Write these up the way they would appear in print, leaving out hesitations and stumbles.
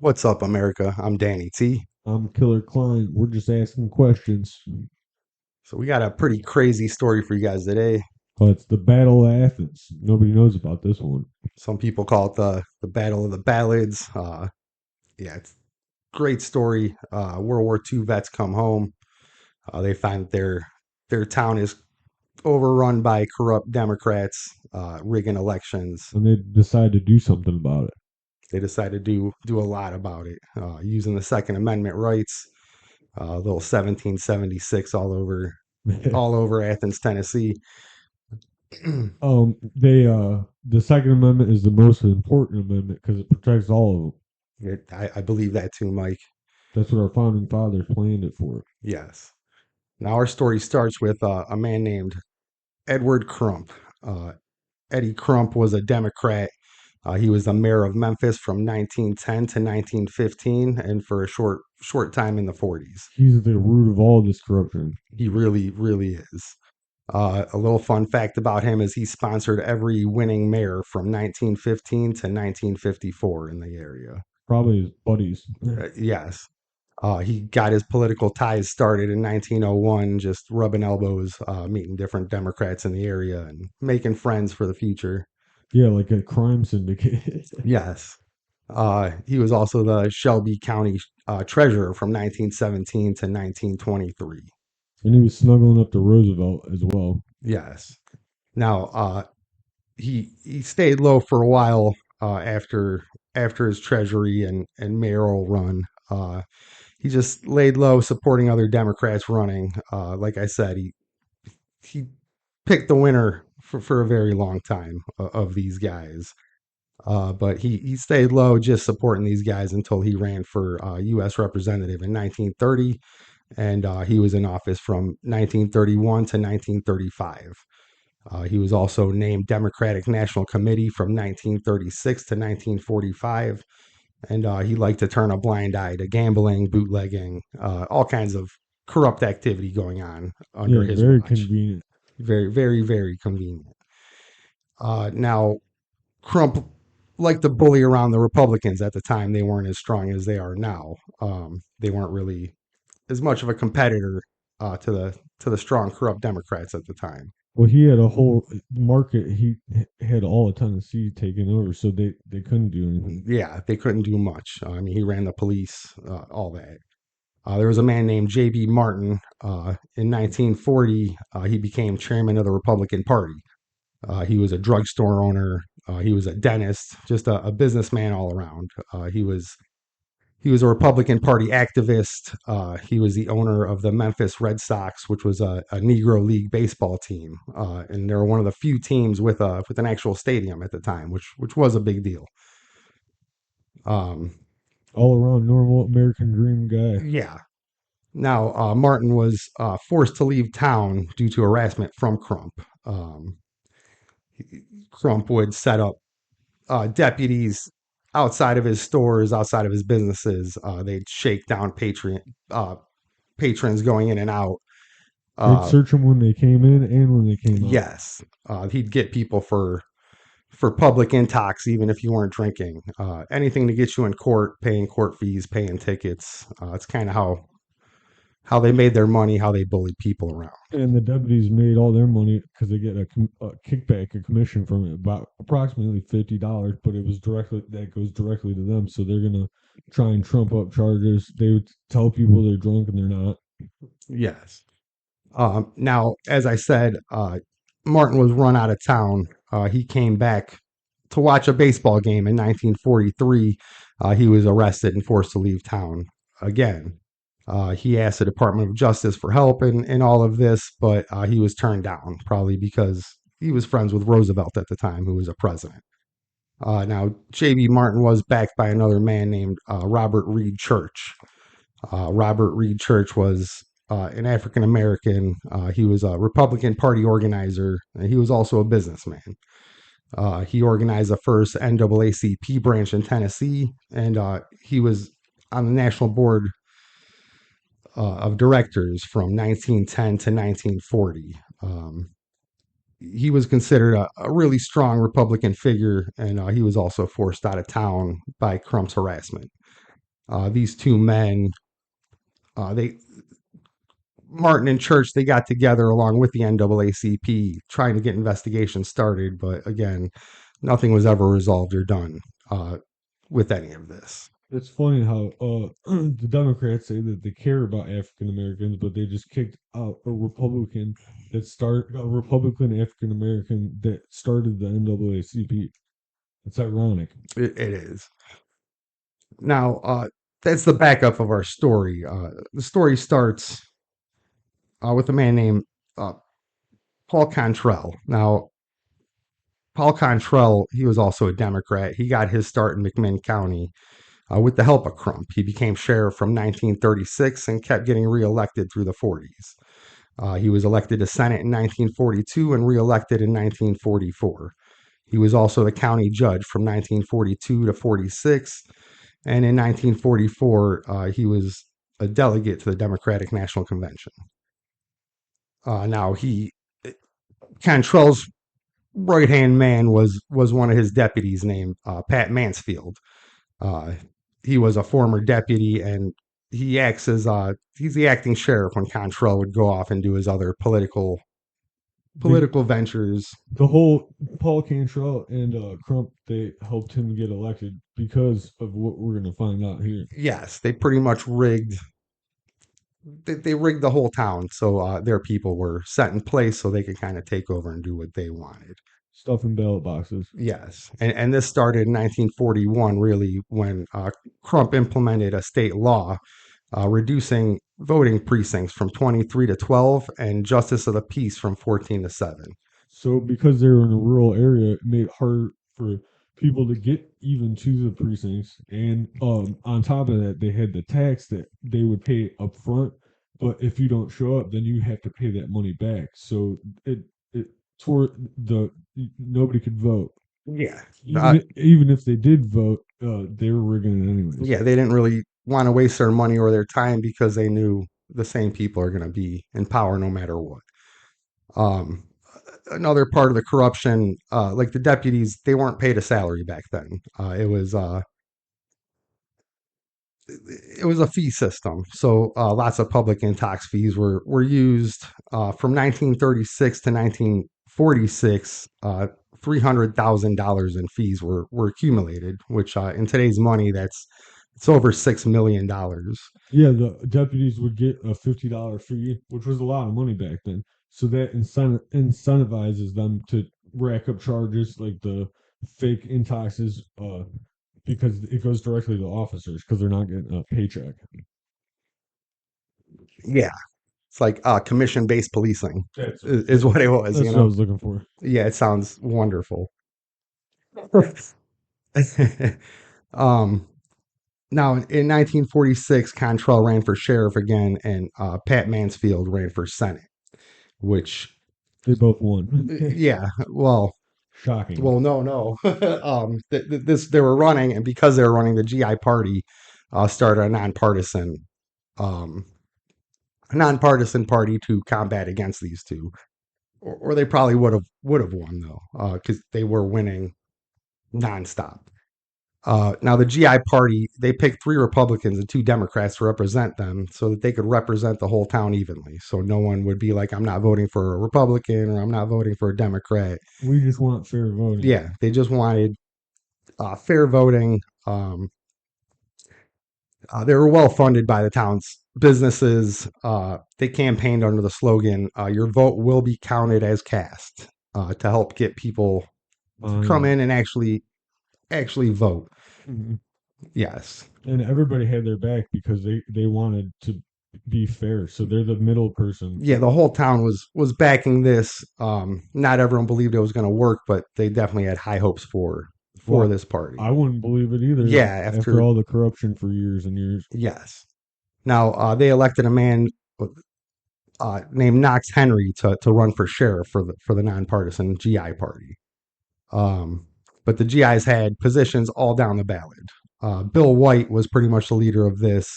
What's up, America? I'm Danny T. I'm Killer Klein. We're just asking questions. So we got a pretty crazy story for you guys today. It's the Battle of Athens. Nobody knows about this one. Some people call it the Battle of the Ballads. Yeah, it's a great story. World War II vets come home. They find that their town is overrun by corrupt Democrats, rigging elections. And they decide to do something about They decide to do a lot about it, using the Second Amendment rights. Little 1776 it. all over Athens, Tennessee. The Second Amendment is the most important amendment because it protects all of them. I believe that too, Mike. That's what our founding fathers planned it for. Yes. Now, our story starts with a man named Edward Crump. Uh, Eddie Crump was a Democrat. He was the mayor of Memphis from 1910 to 1915, and for a short time in the 40s. He's the root of all this corruption. He really, really is. A little fun fact about him is he sponsored every winning mayor from 1915 to 1954 in the area. Probably his buddies. Yes. He got his political ties started in 1901, just rubbing elbows, meeting different Democrats in the area and making friends for the future. Yeah, like a crime syndicate. Yes. He was also the Shelby County treasurer from 1917 to 1923. And he was snuggling up to Roosevelt as well. Yes. Now, he stayed low for a while after his treasury and mayoral run. He just laid low, supporting other Democrats running. Like I said, he picked the winner for a very long time of these guys. But he stayed low, just supporting these guys until he ran for U.S. representative in 1930, and he was in office from 1931 to 1935. He was also named Democratic National Committee from 1936 to 1945, and he liked to turn a blind eye to gambling, bootlegging, all kinds of corrupt activity going on under Yeah, his very watch. convenient. Very, very, very convenient. Now, Crump liked to bully around the Republicans at the time. They weren't as strong as they are now. They weren't really as much of a competitor to the strong, corrupt Democrats at the time. Well, he had a whole market. He had all of Tennessee taken over, so they couldn't do anything. Yeah, they couldn't do much. I mean, he ran the police, all that. There was a man named J.B. Martin. In 1940, he became chairman of the Republican Party. He was a drugstore owner. He was a dentist, just a businessman all around. He was a Republican Party activist. He was the owner of the Memphis Red Sox, which was a Negro League baseball team, and they were one of the few teams with an actual stadium at the time, which was a big deal. Um, All around normal American dream guy. yeah. Now, Martin was forced to leave town due to harassment from Crump. Um, Crump would set up deputies outside of his stores, outside of his businesses. They'd shake down patrons going in and out. They'd Uh, search them when they came in and when they came out. yes, he'd get people for public intox, even if you weren't drinking. Anything to get you in court, paying court fees, paying tickets. It's kind of how they made their money, how they bullied people around. And the deputies made all their money because they get a kickback, a commission from it, about approximately $50. But it was directly that goes directly to them, so they're gonna try and trump up charges. They would tell people they're drunk and they're not. Yes. Now, as I said, Martin was run out of town. He came back to watch a baseball game in 1943. He was arrested and forced to leave town again. He asked the Department of Justice for help in all of this, but he was turned down, probably because he was friends with Roosevelt at the time, who was a president. Now, J.B. Martin was backed by another man named Robert Reed Church. Robert Reed Church was an African American. He was a Republican Party organizer, and he was also a businessman. He organized the first NAACP branch in Tennessee, and he was on the national board of directors from 1910 to 1940. He was considered a really strong Republican figure, and he was also forced out of town by Crump's harassment. These two men, they Martin and Church, they got together along with the NAACP trying to get investigations started, but again, nothing was ever resolved or done with any of this. It's funny how the Democrats say that they care about African Americans, but they just kicked out a Republican African American that started the NAACP. It's ironic. It is. Now, that's the backup of our story. The story starts with a man named uh, Paul Cantrell. Now, Paul Cantrell, he was also a Democrat. He got his start in McMinn County with the help of Crump. He became sheriff from 1936 and kept getting reelected through the 40s. He was elected to Senate in 1942 and reelected in 1944. He was also the county judge from 1942 to 46. And in 1944, he was a delegate to the Democratic National Convention. Now, Cantrell's right hand man was one of his deputies named Pat Mansfield. Uh, he was a former deputy, and he's the acting sheriff when Cantrell would go off and do his other The political ventures. the whole Paul Cantrell and Crump, they helped him get elected because of what we're going to find out here. Yes, they pretty much rigged. They rigged the whole town, so their people were set in place so they could kind of take over and do what they wanted. Stuff in ballot boxes. Yes, and this started in 1941, really, when Crump implemented a state law reducing voting precincts from 23 to 12 and justice of the peace from 14 to 7. So because they were in a rural area, it made it hard for people to get even to the precincts. And on top of that, they had the tax that they would pay up front. But if you don't show up, then you have to pay that money back. So it tore the nobody could vote. Yeah. Even if they did vote, they were rigging it anyways. Yeah, they didn't really want to waste their money or their time because they knew the same people are going to be in power no matter what. Um, Another part of the corruption, like the deputies, they weren't paid a salary back then. It was a fee system. So lots of public and tax fees were used from 1936 to 1946. $300,000 in fees were accumulated, which in today's money it's over $6 million. Yeah, the deputies would get a $50 fee, which was a lot of money back then. So that incentivizes them to rack up charges like the fake intoxes, because it goes directly to officers because they're not getting a paycheck. Yeah, it's like commission based policing That's is what it was. that's what I was looking for. Yeah, it sounds wonderful. um, Now, in 1946, Cantrell ran for sheriff again, and Pat Mansfield ran for Senate, which, They both won. yeah, well, Shocking. no. They were running, and because they were running, the GI Party started um, a nonpartisan party to combat against these two, or they probably would have won though, because they were winning nonstop. Now, the GI Party, they picked 3 Republicans and 2 Democrats to represent them so that they could represent the whole town evenly. So no one would be like, I'm not voting for a Republican or I'm not voting for a Democrat. We just want fair voting. Yeah, they just wanted fair voting. They were well funded by the town's businesses. They campaigned under the slogan, your vote will be counted as cast, to help get people to come in and actually vote. Mhm. Yes. And everybody had their back because they wanted to be fair. So they're the middle person. Yeah, the whole town was backing this. Not everyone believed it was going to work, but they definitely had high hopes for Well, this party. I wouldn't believe it either. Yeah, after all the corruption for years and years. Yes. Now they elected a man named Knox Henry to run for sheriff for the nonpartisan GI party. But the GIs had positions all down the ballot. Bill White was pretty much the leader of this.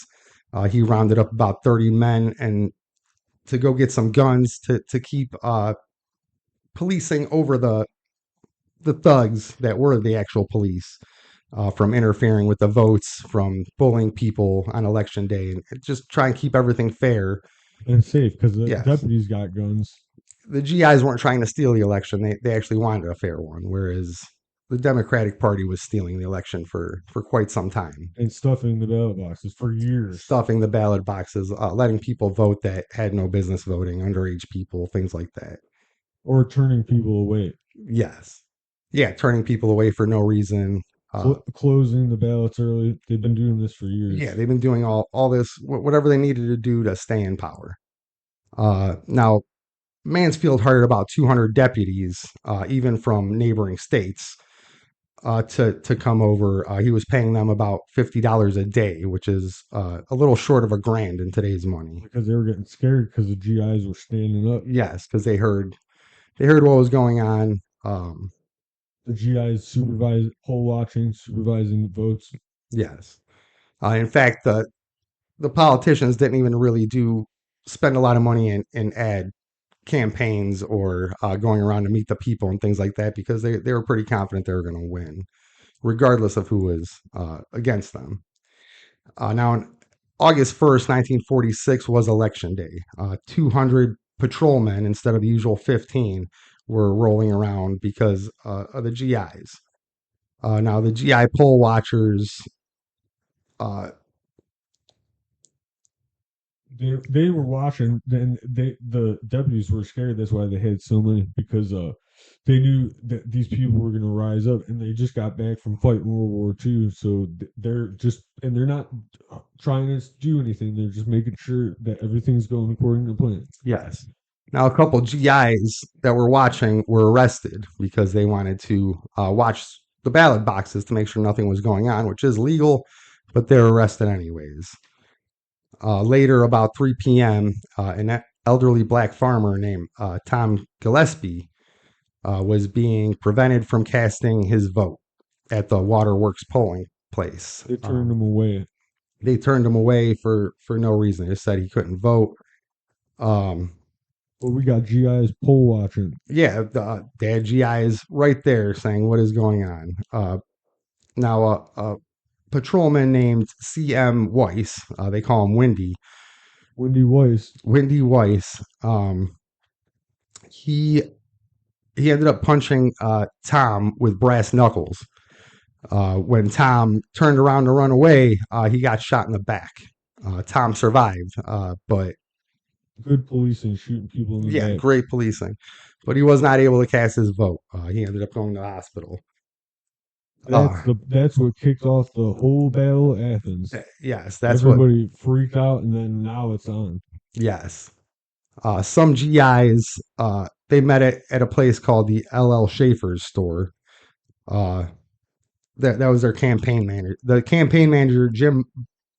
He rounded up about 30 men and to go get some guns to keep policing over the thugs that were the actual police. from interfering with the votes, from bullying people on election day, and just try and keep everything fair. and safe because the Yes, deputies got guns the GIs weren't trying to steal the election; they actually wanted a fair one, whereas the Democratic Party was stealing the election for quite some time, and stuffing the ballot boxes for years, stuffing the ballot boxes, letting people vote that had no business voting, underage people, things like that. or turning people away, Yes, yeah, turning people away for no reason. closing the ballots early. They've been doing this for years. Yeah, they've been doing all this, whatever they needed to do to stay in power. Now, Mansfield hired about 200 deputies, even from neighboring states, to come over. He was paying them about $50 a day, which is a little short of $1,000 in today's money. Because they were getting scared because the GIs were standing up. Yes, because they heard what was going on. The GIs poll watching, supervising the votes. Yes, in fact, the politicians didn't even really spend a lot of money in ad campaigns or going around to meet the people and things like that because they were pretty confident they were going to win, regardless of who was against them. Now, on August 1st, 1946 was election day. 200 patrolmen instead of the usual 15 were rolling around because of the GIs. Now, the GI poll watchers, uh, They were watching. Then the deputies were scared. That's why they had so many because they knew that these people were going to rise up, and they just got back from fighting World War II. So they're not trying to do anything. They're just making sure that everything's going according to plan. yes. Now, a couple GIs that were watching were arrested because they wanted to watch the ballot boxes to make sure nothing was going on, which is legal, but they're arrested anyways. Later, about 3 p.m., an elderly black farmer named Tom Gillespie was being prevented from casting his vote at the waterworks polling place. They turned them away. They turned him away for no reason. They just said he couldn't vote. Um, But we got GIs poll watching. yeah, they had GIs right there saying what is going on. Now, a patrolman named C.M. Weiss, they call him Windy. Wendy Weiss. Windy Weiss. He he ended up punching Tom with brass knuckles. When Tom turned around to run away, he got shot in the back. Tom survived, but Good policing, shooting people in the yeah, back. great policing. But he was not able to cast his vote. He ended up going to the hospital. Uh, That's what kicked off the whole Battle of Athens. yes, that's what. Everybody freaked out, and then now it's on. Yes, some GIs they met at a place called the LL Schaefer's store. Uh, that was their campaign manager. The campaign manager, Jim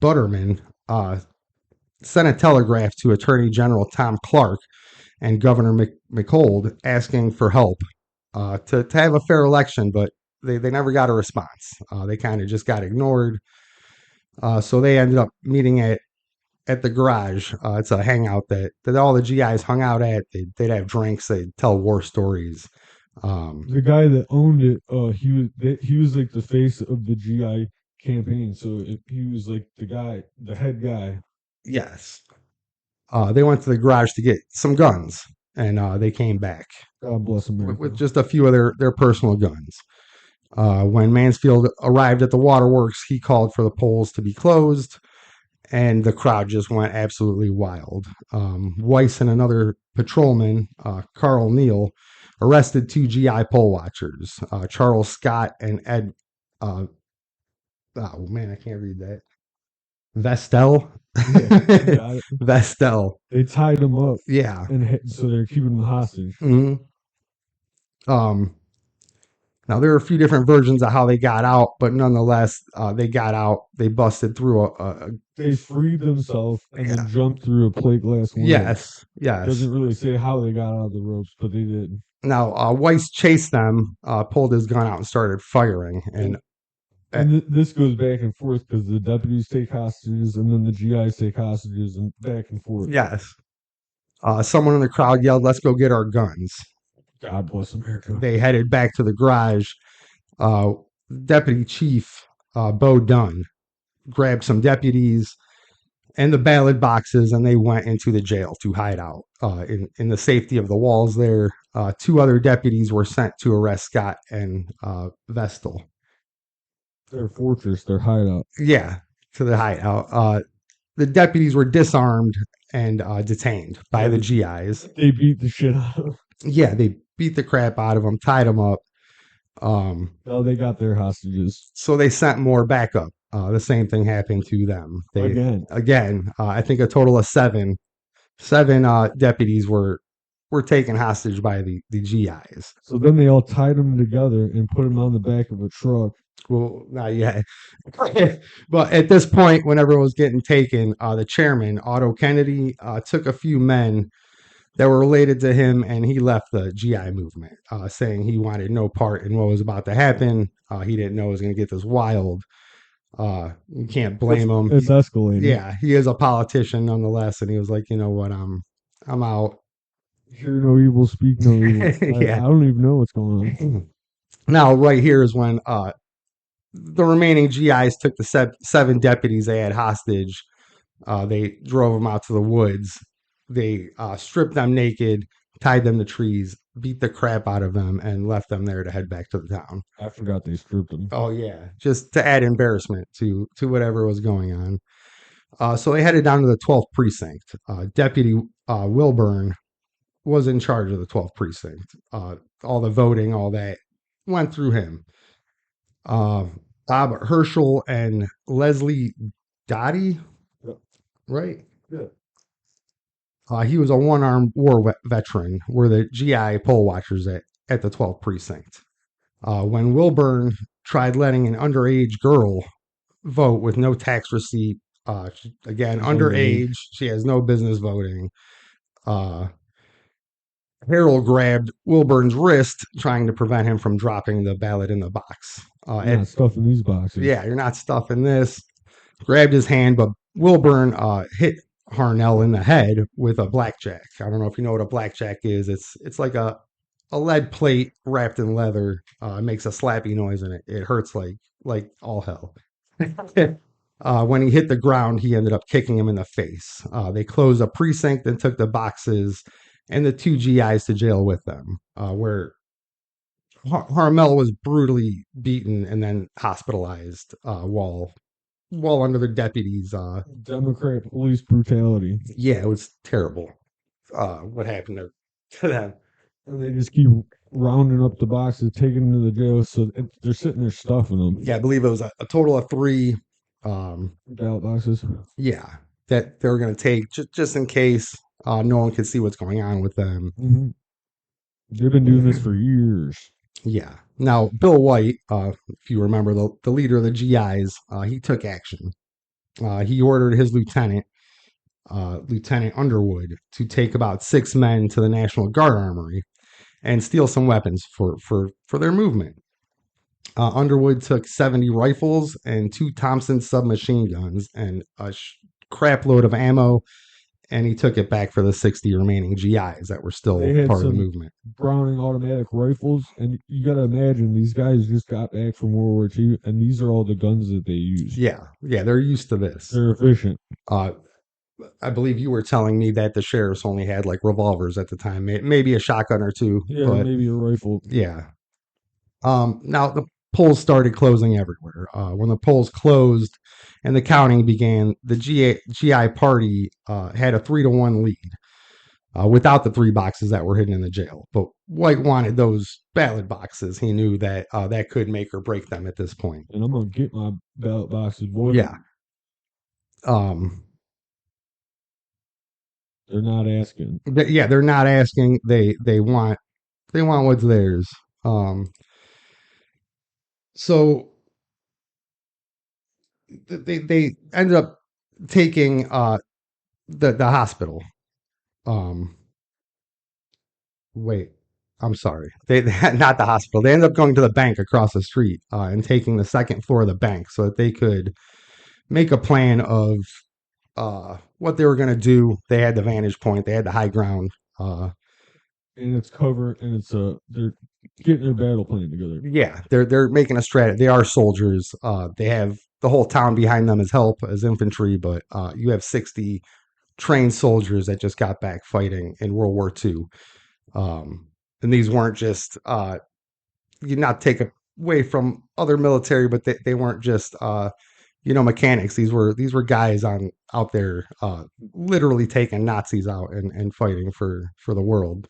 Butterman, sent a telegraph to Attorney General Tom Clark and Governor McCold asking for help to have a fair election, but they never got a response. They kind of just got ignored. So they ended up meeting at the garage. It's a hangout that all the GIs hung out at. They'd have drinks. They'd tell war stories. The guy that owned it, he was like the face of the GI campaign. So he was like the head guy. Yes. They went to the garage to get some guns, and they came back God bless America. with just a few of their personal guns. When Mansfield arrived at the waterworks, he called for the polls to be closed, and the crowd just went absolutely wild. Weiss and another patrolman, Carl Neal, arrested two GI poll watchers, Charles Scott and Ed. Oh man, I can't read that. Vestel. Yeah, Vestel. they tied him up, Yeah. and so they're keeping him hostage. hmm Um, Now there are a few different versions of how they got out, but nonetheless, they got out. They busted through They freed themselves and yeah. then jumped through a plate glass window. Yes. Doesn't really say how they got out of the ropes, but they did. Now Weiss chased them, pulled his gun out, and started firing. And this goes back and forth because the deputies take hostages and then the GIs take hostages and back and forth. Yes, someone in the crowd yelled, "Let's go get our guns." God bless America. They headed back to the garage. Deputy Chief Bo Dunn grabbed some deputies and the ballot boxes, and they went into the jail to hide out in the safety of the walls there. Two other deputies were sent to arrest Scott and Vestal. Their fortress, their hideout. Yeah, to the hideout. The deputies were disarmed and detained by Yeah, the GIs. they beat the shit out of them. Yeah, they beat the crap out of them, tied them up. No, they got their hostages So they sent more backup. The same thing happened to them. They again. again, I think a total of seven deputies were taken hostage by the GIs. So then they all tied them together and put them on the back of a truck. Well, not yet. But at this point, whenever it was getting taken, the chairman, Otto Kennedy, took a few men that were related to him, and he left the GI movement, saying he wanted no part in what was about to happen. He didn't know it was going to get this wild. You can't blame him. It's escalating. Yeah, he is a politician nonetheless, and he was like, you know what, I'm out. Hear no evil, speak no evil. Yeah. I don't even know what's going on. Now, right here is when the remaining GIs took the seven deputies they had hostage. They drove them out to the woods. They stripped them naked, tied them to trees, beat the crap out of them, and left them there to head back to the town. I forgot they stripped them. Oh yeah, just to add embarrassment to whatever was going on. So they headed down to the 12th precinct. Deputy Wilburn was in charge of the 12th precinct. All the voting, all that went through him. Uh, Bob Herschel and Leslie Dottie, Yep. right? Yeah. He was a one-armed war veteran. Were the GI poll watchers at the 12th precinct. When Wilburn tried letting an underage girl vote with no tax receipt, again, underage, she has no business voting. Harold grabbed Wilburn's wrist, trying to prevent him from dropping the ballot in the box. You're not stuffing these boxes. Yeah, you're not stuffing this. Grabbed his hand, but Wilburn hit Harnell in the head with a blackjack. I don't know if you know what a blackjack is. It's like a lead plate wrapped in leather. It makes a slappy noise, and it hurts like all hell. When he hit the ground, he ended up kicking him in the face. They closed a precinct and took the boxes and the two GIs to jail with them, where Harmel was brutally beaten and then hospitalized while under the deputies. Democrat police brutality. Yeah, it was terrible. What happened to them? And they just keep rounding up the boxes, taking them to the jail. So they're sitting there stuffing them. Yeah, I believe it was a total of 3 ballot boxes. Yeah, that they were going to take just in case no one could see what's going on with them. Mm-hmm. They've been doing this for years. Yeah. Now, Bill White, if you remember, the leader of the GIs, he took action. He ordered his lieutenant, Lieutenant Underwood, to take about 6 men to the National Guard Armory and steal some weapons for their movement. Underwood took 70 rifles and 2 Thompson submachine guns and a crap load of ammo, and he took it back for the 60 remaining GIs that were still part of the movement. Browning automatic rifles, and you got to imagine these guys just got back from World War II, and these are all the guns that they use. Yeah, they're used to this. They're efficient. I believe you were telling me that the sheriffs only had like revolvers at the time, maybe a shotgun or 2. Yeah, but, maybe a rifle. Yeah. Now the polls started closing everywhere. When the polls closed and the counting began, the GI party had a 3-1 lead without the 3 boxes that were hidden in the jail. But White wanted those ballot boxes. He knew that that could make or break them at this point. And I'm going to get my ballot boxes, boy. Yeah. They're not asking. Yeah, they're not asking. They want what's theirs. So they ended up taking the hospital. Wait, I'm sorry. They not the hospital. They ended up going to the bank across the street and taking the second floor of the bank so that they could make a plan of what they were going to do. They had the vantage point. They had the high ground. And it's covered, and it's they're getting their battle plan together. Yeah, they're making a strategy. They are soldiers. They have the whole town behind them as help, as infantry, but you have 60 trained soldiers that just got back fighting in World War II. And these weren't just you not take away from other military, but they weren't just mechanics. These were guys on out there literally taking Nazis out and fighting for the world.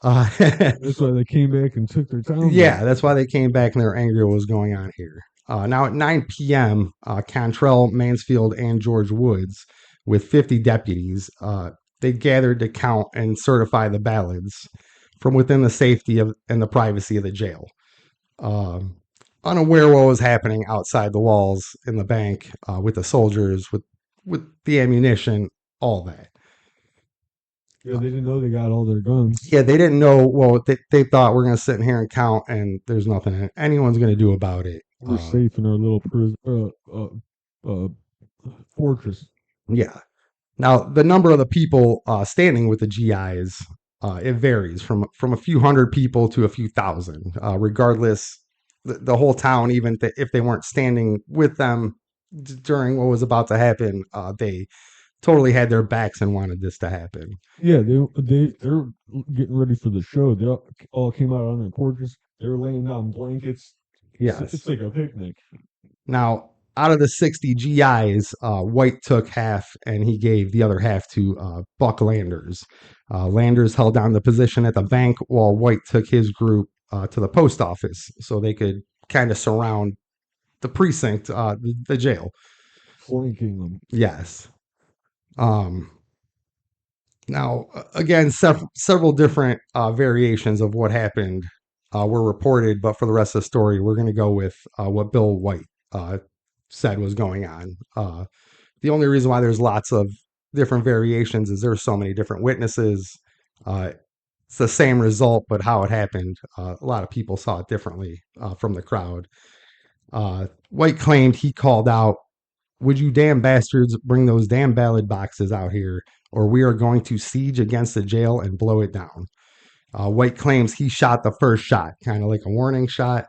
Uh, That's why they came back and took their town back. yeah, that's why they came back and they were angry what was going on here. Now at 9 p.m., Cantrell, Mansfield, and George Woods, with 50 deputies, they gathered to count and certify the ballots from within the safety of and the privacy of the jail. Um, Unaware what was happening outside the walls in the bank with the soldiers, with the ammunition, all that. Yeah, they didn't know they got all their guns. Yeah, they didn't know. Well, they thought we're going to sit in here and count, and there's nothing anyone's going to do about it. We're safe in our little fortress. Yeah. Now, the number of the people standing with the GIs, it varies from a few hundred people to a few thousand. Regardless, the whole town, even if they weren't standing with them during what was about to happen, they totally had their backs and wanted this to happen. Yeah, they're getting ready for the show. They all came out on their porches. They were laying down blankets. Yes. It's like a picnic. Now, out of the 60 GIs, White took half and he gave the other half to Buck Landers. Landers held down the position at the bank while White took his group to the post office so they could kind of surround the precinct, the jail. Flanking them. Yes. Now, again, several different variations of what happened were reported, but for the rest of the story, we're going to go with what Bill White said was going on. The only reason why there's lots of different variations is there's so many different witnesses. It's the same result, but how it happened, a lot of people saw it differently from the crowd. White claimed he called out, "Would you damn bastards bring those damn ballot boxes out here, or we are going to siege against the jail and blow it down." White claims he shot the first shot, kind of like a warning shot,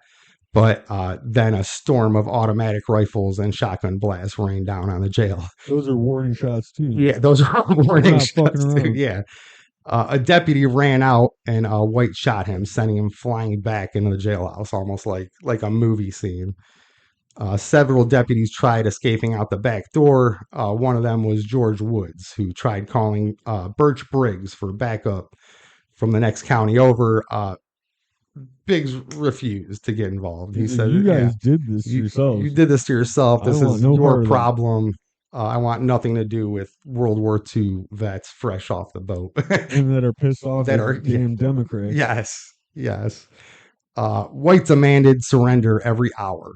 but then a storm of automatic rifles and shotgun blasts rained down on the jail. Those are warning shots too. Yeah, those are warning shots too. Yeah. A deputy ran out and White shot him, sending him flying back into the jailhouse, almost like a movie scene. Several deputies tried escaping out the back door. One of them was George Woods, who tried calling Birch Briggs for backup from the next county over. Biggs refused to get involved. He said, "You guys did this yourselves. You did this to yourself. This is your problem. that. I want nothing to do with World War II vets fresh off the boat." And that are pissed off That at are- damn Democrats. Yes. White demanded surrender every hour.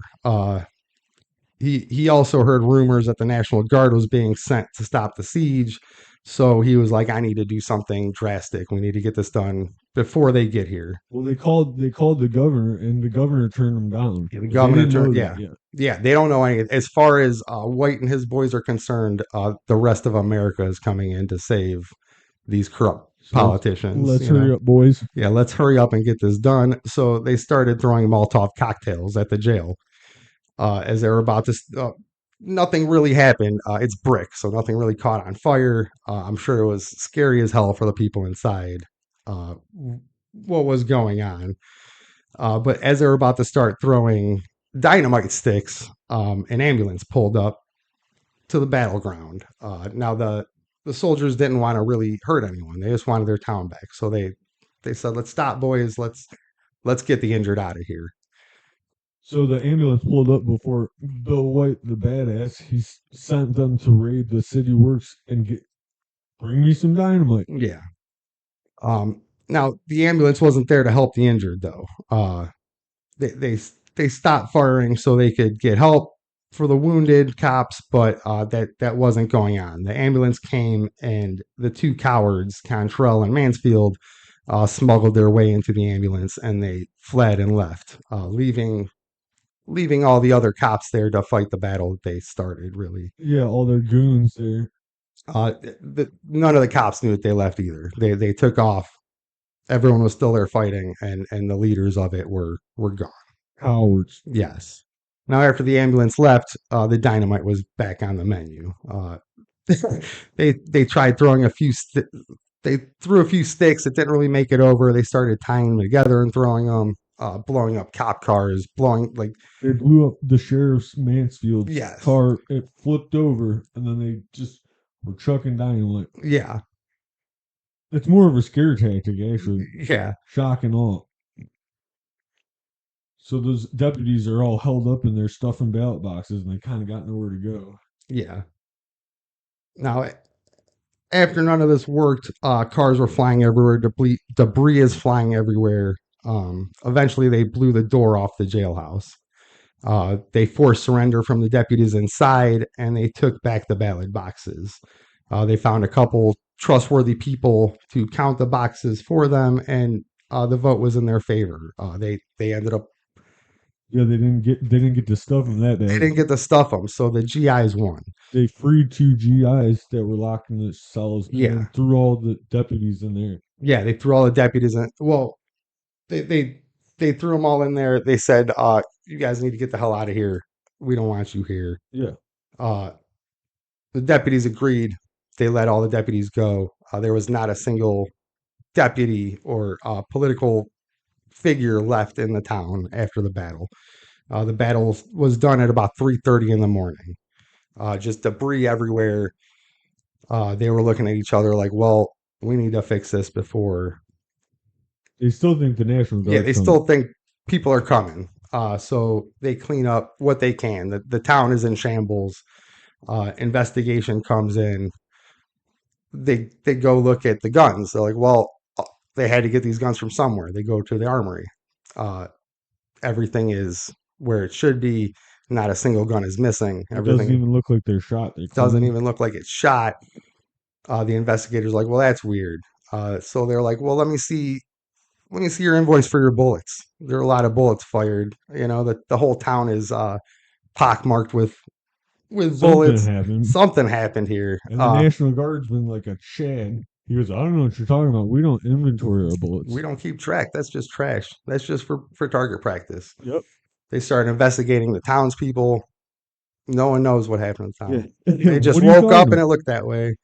He also heard rumors that the National Guard was being sent to stop the siege. So he was like, "I need to do something drastic. We need to get this done before they get here." Well, they called the governor, and the governor turned them down. Yeah, the governor turned, yeah. Yeah, they don't know anything. As far as White and his boys are concerned, the rest of America is coming in to save these corrupt politicians. Let's hurry up, boys. Yeah, let's hurry up and get this done. So they started throwing Molotov cocktails at the jail as they were about to. Nothing really happened. It's brick, so nothing really caught on fire. I'm sure it was scary as hell for the people inside. What was going on? But as they were about to start throwing dynamite sticks, an ambulance pulled up to the battleground. Now the soldiers didn't want to really hurt anyone; they just wanted their town back. So they said, "Let's stop, boys. Let's get the injured out of here." So the ambulance pulled up before Bill White, the badass, he sent them to raid the city works and bring me some dynamite. Yeah. Now the ambulance wasn't there to help the injured though. They stopped firing so they could get help for the wounded cops, but that wasn't going on. The ambulance came and the two cowards, Cantrell and Mansfield, smuggled their way into the ambulance and they fled and left, leaving all the other cops there to fight the battle that they started, really. Yeah, all their goons there. None of the cops knew that they left either. They took off everyone was still there fighting, and the leaders of it were gone. Cowards. Yes. Now, after the ambulance left, the dynamite was back on the menu. They tried throwing they threw a few sticks. It didn't really make it over. They started tying them together and throwing them, blowing up cop cars, blowing like They blew up the sheriff's Mansfield's yes, car. It flipped over, and then they just were chucking dynamite. yeah, It's more of a scare tactic, actually. yeah, Shock and awe. So those deputies are all held up in their stuffing ballot boxes, and they kind of got nowhere to go. yeah. Now, after none of this worked, cars were flying everywhere. Debris is flying everywhere. Eventually, they blew the door off the jailhouse. They forced surrender from the deputies inside, and they took back the ballot boxes. They found a couple trustworthy people to count the boxes for them, and the vote was in their favor. They ended up Yeah, they didn't get to stuff them that they bad. didn't get to stuff them, so the GIs won. They freed 2 GIs that were locked in the cells, and Yeah, then threw all the deputies in there. yeah. They threw all the deputies in. Well, they they threw them all in there. They said, "You guys need to get the hell out of here. We don't want you here." Yeah, Uh, the deputies agreed. They let all the deputies go. There was not a single deputy or political figure left in the town after the battle. The battle was done at about 3:30 in the morning. Just debris everywhere. They were looking at each other like, "Well, we need to fix this before." they still think the National Yeah, Guard's they coming. still think people are coming. So they clean up what they can. The town is in shambles. Investigation comes in. They go look at the guns. They're like, well, they had to get these guns from somewhere. They go to the armory. Uh, Everything is where it should be. Not a single gun is missing. It doesn't Everything even look like they're shot. They're doesn't clean. even look like it's shot. The investigators like, well, that's weird. So they're like, well, let me see your invoice for your bullets. There are a lot of bullets fired. You know, the whole town is pockmarked with Something bullets. happened. Something happened here. And the National Guardsman, like a Chad, he goes, I don't know what you're talking about. We don't inventory our We bullets. don't keep track. That's just trash. That's just for target practice. Yep. They started investigating the townspeople. No one knows what happened in the Yeah. town. They just What are you woke talking up and about? it looked that way.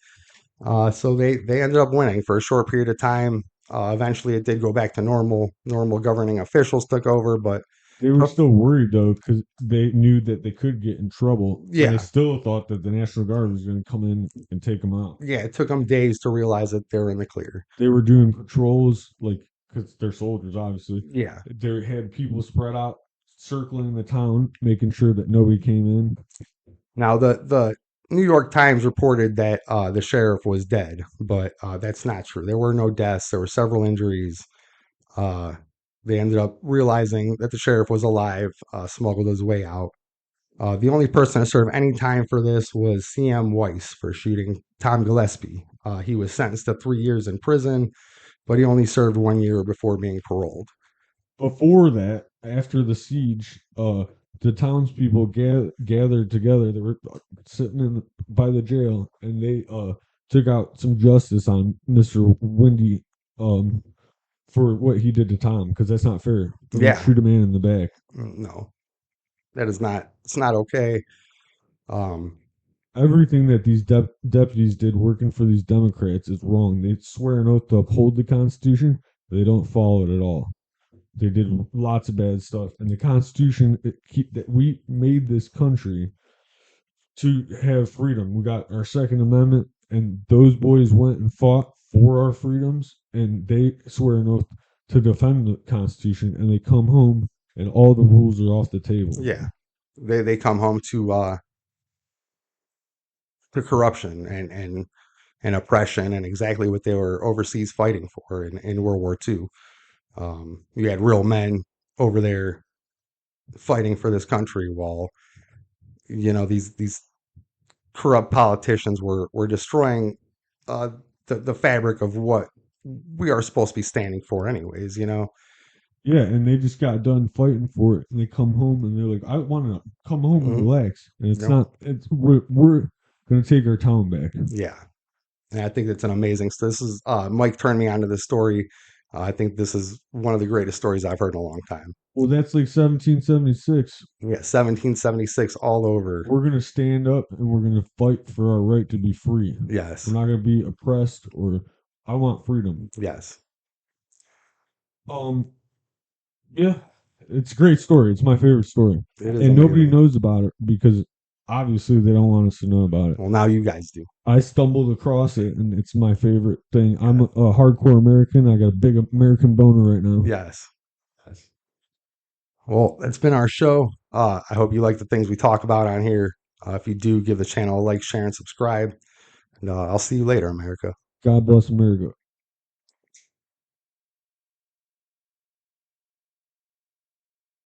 So they ended up winning for a short period of time. Eventually, it did go back to normal. Normal governing officials took over, but They were still worried though, because they knew that they could get in trouble, and they yeah, still thought that the National Guard was going to come in and take them out. yeah, it took them days to realize that they're in the clear. They were doing patrols, like because they're soldiers, obviously. Yeah. They had people spread out, circling the town, making sure that nobody came in. Now the New York Times reported that the sheriff was dead, but that's not true. There were no deaths. There were several injuries. Uh, they ended up realizing that the sheriff was alive, smuggled his way out. The only person to serve any time for this was C.M. Weiss for shooting Tom Gillespie. He was sentenced to 3 years in prison, but he only served 1 year before being paroled. Before that, after the siege, the townspeople gathered together. They were sitting by the jail, and they took out some justice on Mister Windy for what he did to Tom, because that's not fair. You don't Yeah, shoot a man in the back. no, that is not. It's not okay. Um, Everything that these deputies did working for these Democrats is wrong. They swear an oath to uphold the Constitution, but they don't follow it at all. They did lots of bad stuff, and the Constitution that we made this country to have freedom. We got our Second Amendment, and those boys went and fought for our freedoms, and they swear an oath to defend the Constitution, and they come home, and all the rules are off the table. yeah, they come home to corruption and oppression and exactly what they were overseas fighting for in World War II. You had real men over there fighting for this country while these corrupt politicians were destroying uh, the fabric of what we are supposed to be standing for, anyways. Yeah, and they just got done fighting for it, and they come home, and they're like, "I want to come home and Mhm. relax." And it's Yep. not. It's we're gonna take our town back. Yeah, and I think that's an amazing. So this is Mike turned me onto this story. I think this is one of the greatest stories I've heard in a long time. Well, that's like 1776. Yeah, 1776 all over. We're gonna stand up and we're gonna fight for our right to be free. We're Yes, not gonna be oppressed, or I want freedom. yes, Um, yeah, it's a great story. It's my favorite story, it is and nobody amazing. knows about it because obviously they don't want us to know about it. Well, now you guys do. I stumbled across it, and it's my favorite thing. I'm Yeah. a hardcore American. I got a big American boner right now. Yes. Yes. Well, that's been our show. I hope you like the things we talk about on here. If you do, give the channel a like, share, and subscribe. And I'll see you later, America. God bless America.